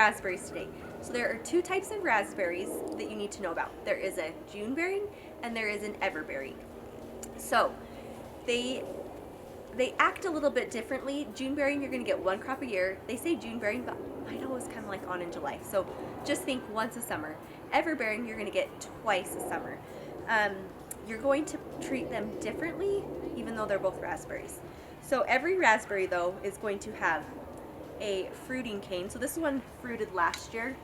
raspberries today. So there are two types of raspberries that you need to know about. There is a June bearing and there is an everbearing. So they act a little bit differently. June bearing, you're going to get one crop a year. They say June bearing, but I know it's kind of like on in July. So just think once a summer. Everbearing, you're going to get twice a summer. You're going to treat them differently, even though they're both raspberries. So every raspberry, though, is going to have a fruiting cane. So this one fruited last year,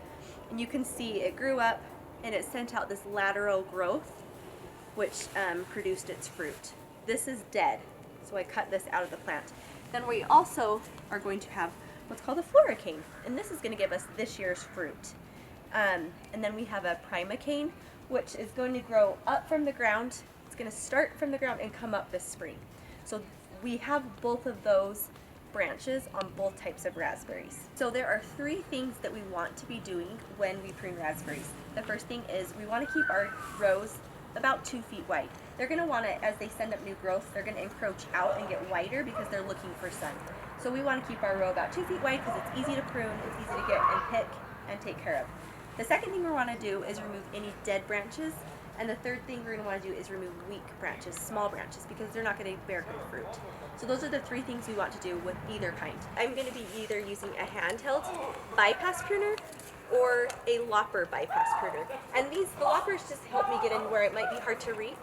and you can see it grew up and it sent out this lateral growth, which produced its fruit. This is dead, so I cut this out of the plant. Then we also are going to have what's called a flora cane, and this is going to give us this year's fruit. And then we have a prima cane, which is going to grow up from the ground. It's going to start from the ground and come up this spring. So we have both of those branches on both types of raspberries. So there are three things that we want to be doing when we prune raspberries. The first thing is we want to keep our rows about 2 feet wide. They're going to want to, as they send up new growth, they're going to encroach out and get wider because they're looking for sun. So we want to keep our row about 2 feet wide because it's easy to prune, it's easy to get and pick and take care of. The second thing we want to do is remove any dead branches. And the third thing we're going to want to do is remove weak branches, small branches, because they're not going to bear good fruit. So those are the three things we want to do with either kind. I'm going to be either using a handheld bypass pruner or a lopper bypass pruner. And the loppers just help me get in where it might be hard to reach.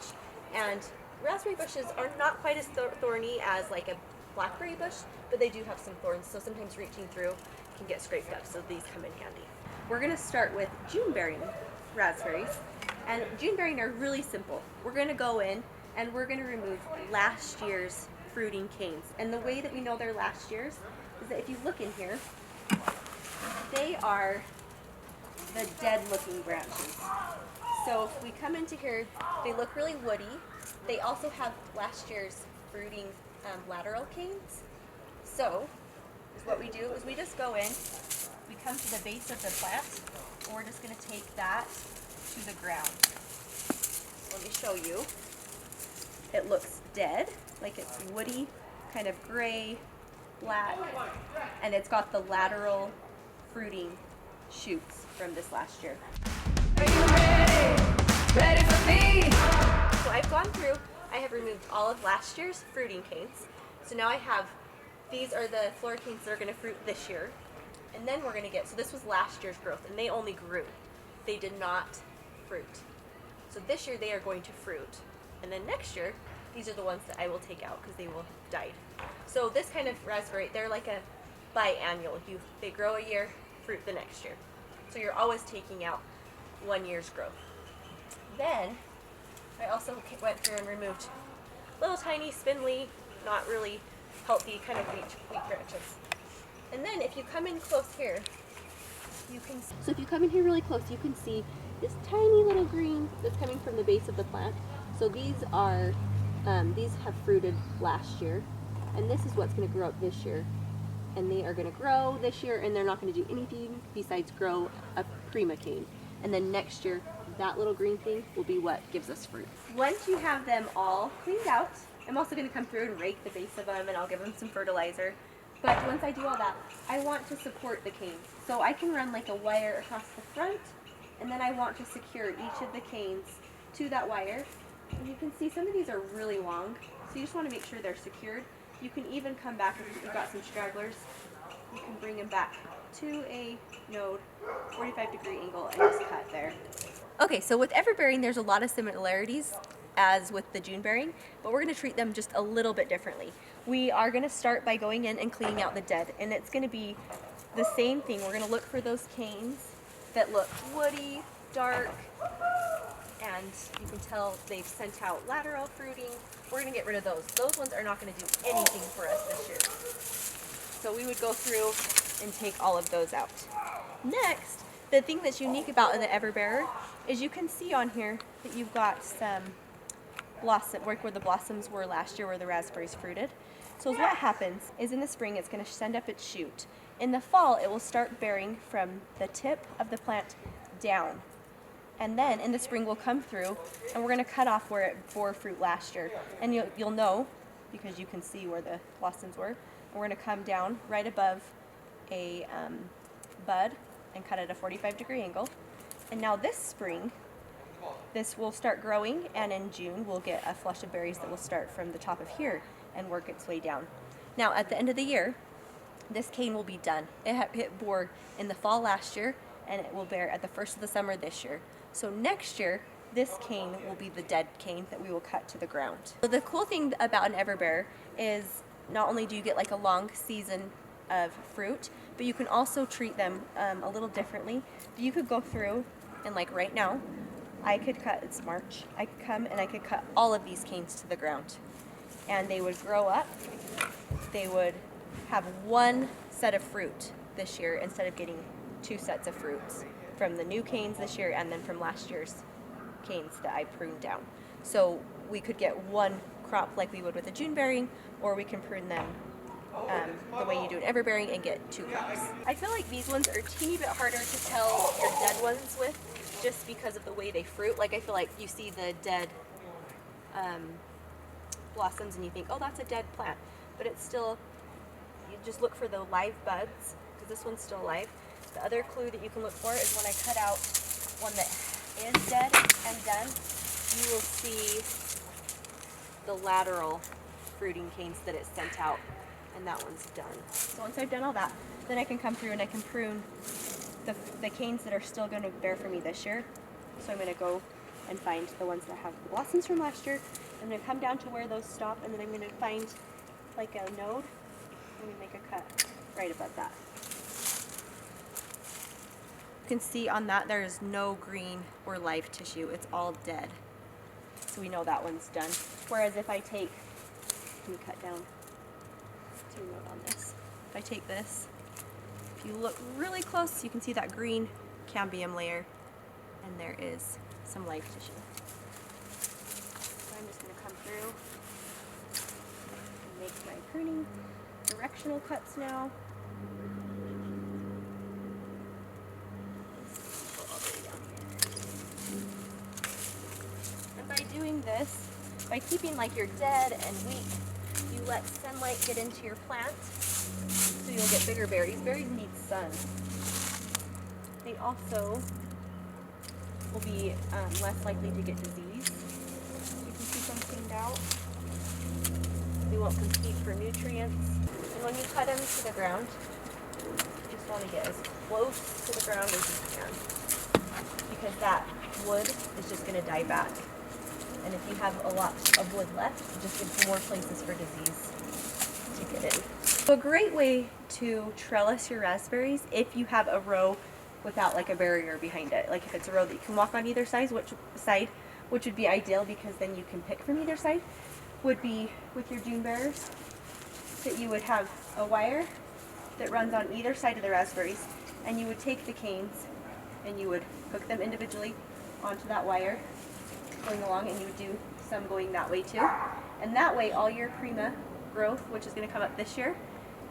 And raspberry bushes are not quite as thorny as like a blackberry bush, but they do have some thorns, so sometimes reaching through can get scraped up, so these come in handy. We're going to start with June bearing raspberries. And June bearing are really simple. We're going to go in and we're going to remove last year's fruiting canes. And the way that we know they're last year's is that if you look in here, they are the dead looking branches. So if we come into here, they look really woody. They also have last year's fruiting lateral canes. So what we do is we just go in, we come to the base of the plant, and we're just going to take that to the ground. Let me show you. It looks dead, like it's woody, kind of gray, black, and it's got the lateral fruiting shoots from this last year. Are you ready? Ready for me? So I've gone through, I have removed all of last year's fruiting canes. So now I have, these are the flora canes that are going to fruit this year. And then we're going to get, so this was last year's growth, and they only grew. They did not fruit. So this year they are going to fruit. And then next year, these are the ones that I will take out because they will have died. So this kind of raspberry, they're like a biannual. They grow a year, fruit the next year. So you're always taking out 1 year's growth. Then I also went through and removed little tiny spindly, not really healthy kind of weak branches. And then if you come in close here, so if you come in here really close, you can see this tiny little green that's coming from the base of the plant. So these are, these have fruited last year, and this is what's going to grow up this year. And they are going to grow this year, and they're not going to do anything besides grow a prima cane. And then next year, that little green thing will be what gives us fruit. Once you have them all cleaned out, I'm also going to come through and rake the base of them, and I'll give them some fertilizer. But once I do all that, I want to support the canes. So I can run like a wire across the front, and then I want to secure each of the canes to that wire. And you can see some of these are really long, so you just want to make sure they're secured. You can even come back if you've got some stragglers. You can bring them back to a node, 45-degree angle, and just cut there. Okay, so with everbearing, there's a lot of similarities as with the June bearing, but we're going to treat them just a little bit differently. We are going to start by going in and cleaning out the dead, and it's going to be the same thing. We're going to look for those canes that look woody, dark, and you can tell they've sent out lateral fruiting. We're going to get rid of those. Those ones are not going to do anything for us this year. So we would go through and take all of those out. Next, the thing that's unique about the everbearer is you can see on here that you've got some blossom, where the blossoms were last year where the raspberries fruited. So what happens is in the spring it's going to send up its shoot. In the fall it will start bearing from the tip of the plant down. And then in the spring we'll come through and we're going to cut off where it bore fruit last year. And you'll know because you can see where the blossoms were. And we're going to come down right above a bud and cut at a 45-degree angle. And now this spring, this will start growing, and in June we'll get a flush of berries that will start from the top of here and work its way down. Now at the end of the year, this cane will be done. It bore in the fall last year, and it will bear at the first of the summer this year. So next year, this cane will be the dead cane that we will cut to the ground. So the cool thing about an everbearer is not only do you get like a long season of fruit, but you can also treat them a little differently. You could go through and like right now, I could cut, it's March, I could come and I could cut all of these canes to the ground. And they would grow up, they would have one set of fruit this year instead of getting two sets of fruits from the new canes this year and then from last year's canes that I pruned down. So we could get one crop like we would with a June bearing, or we can prune them the way you do an everbearing and get two crops. I feel like these ones are a teeny bit harder to tell your dead ones with, just because of the way they fruit. Like I feel like you see the dead blossoms and you think, oh, that's a dead plant, but it's still, you just look for the live buds because this one's still alive. The other clue that you can look for is when I cut out one that is dead and done, you will see the lateral fruiting canes that it sent out, and that one's done. So once I've done all that, then I can come through and I can prune the canes that are still going to bear for me this year. So I'm going to go and find the ones that have the blossoms from last year. I'm going to come down to where those stop, and then I'm going to find like a node and make a cut right above that. You can see on that there is no green or live tissue. It's all dead. So we know that one's done. Whereas if I take, let me cut down to a note on this. If I take this, if you look really close, you can see that green cambium layer, and there is some live tissue. So I'm just going to come through and make my pruning directional cuts now. And by doing this, by keeping like your dead and weak, you let sunlight get into your plant, so you'll get bigger berries. Berries need sun. They also will be less likely to get disease. You can keep them cleaned out. They won't compete for nutrients. And when you cut them to the ground, you just want to get as close to the ground as you can, because that wood is just going to die back. And if you have a lot of wood left, it just gives more places for disease to get in. So a great way to trellis your raspberries, if you have a row without like a barrier behind it, like if it's a row that you can walk on either side, which would be ideal because then you can pick from either side, would be with your June bearers, that you would have a wire that runs on either side of the raspberries, and you would take the canes and you would hook them individually onto that wire going along, and you would do some going that way too. And that way all your prima growth, which is going to come up this year,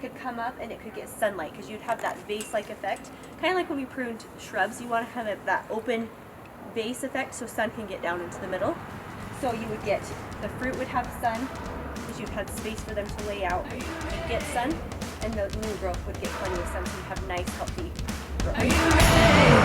could come up and it could get sunlight, because you'd have that vase-like effect. Kind of like when we pruned shrubs, you want to have that open vase effect so sun can get down into the middle. So you would get, the fruit would have sun, because you'd have space for them to lay out. You'd get sun, and the new growth would get plenty of sun, so you'd have nice, healthy growth. Are you ready?